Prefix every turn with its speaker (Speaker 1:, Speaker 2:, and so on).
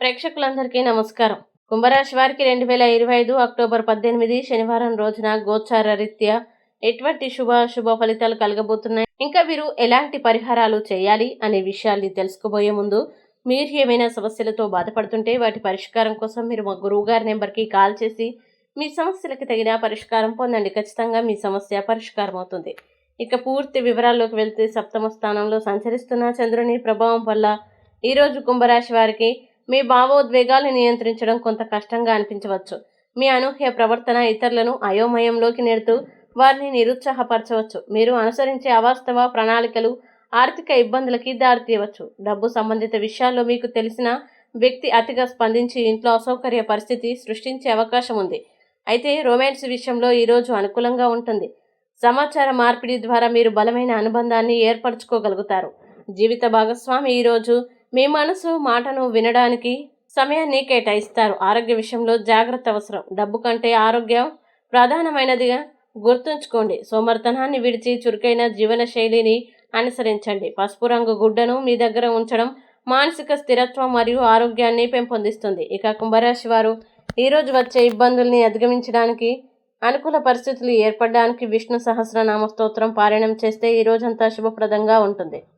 Speaker 1: ప్రేక్షకులందరికీ నమస్కారం. కుంభరాశి వారికి 2025 అక్టోబర్ 18 శనివారం రోజున గోచార రీత్యా ఎటువంటి శుభ ఫలితాలు కలగబోతున్నాయి, ఇంకా వీరు ఎలాంటి పరిహారాలు చేయాలి అనే విషయాల్ని తెలుసుకోబోయే ముందు, మీరు ఏమైనా సమస్యలతో బాధపడుతుంటే వాటి పరిష్కారం కోసం మీరు మా గురువు గారి నెంబర్కి కాల్ చేసి మీ సమస్యలకు తగిన పరిష్కారం పొందండి. ఖచ్చితంగా మీ సమస్య పరిష్కారం అవుతుంది. ఇక పూర్తి వివరాల్లోకి వెళ్తే, సప్తమ స్థానంలో సంచరిస్తున్న చంద్రుని ప్రభావం వల్ల ఈరోజు కుంభరాశి వారికి మీ భావోద్వేగాలను నియంత్రించడం కొంత కష్టంగా అనిపించవచ్చు. మీ అనూహ్య ప్రవర్తన ఇతరులను అయోమయంలోకి నెడుతూ వారిని నిరుత్సాహపరచవచ్చు. మీరు అనుసరించే అవాస్తవ ప్రణాళికలు ఆర్థిక ఇబ్బందులకి దారితీయవచ్చు. డబ్బు సంబంధిత విషయాల్లో మీకు తెలిసిన వ్యక్తి అతిగా స్పందించి ఇంట్లో అసౌకర్య పరిస్థితి సృష్టించే అవకాశం ఉంది. అయితే రొమాన్స్ విషయంలో ఈరోజు అనుకూలంగా ఉంటుంది. సమాచార మార్పిడి ద్వారా మీరు బలమైన అనుబంధాన్ని ఏర్పరచుకోగలుగుతారు. జీవిత భాగస్వామి ఈరోజు మీ మనసు మాటను వినడానికి సమయాన్ని కేటాయిస్తారు. ఆరోగ్య విషయంలో జాగ్రత్త అవసరం. డబ్బు కంటే ఆరోగ్యం ప్రధానమైనదిగా గుర్తుంచుకోండి. సోమర్తనాన్ని విడిచి చురుకైన జీవన శైలిని అనుసరించండి. పసుపు రంగు గుడ్డను మీ దగ్గర ఉంచడం మానసిక స్తీరత్వం మరియు ఆరోగ్యాన్ని పెంపొందిస్తుంది. ఇక కుంభరాశి వారు ఈరోజు వచ్చే ఇబ్బందుల్ని అధిగమించడానికి, అనుకూల పరిస్థితులు ఏర్పడడానికి విష్ణు సహస్రనామ స్తోత్రం పారాయణం చేస్తే ఈ రోజంతా శుభప్రదంగా ఉంటుంది.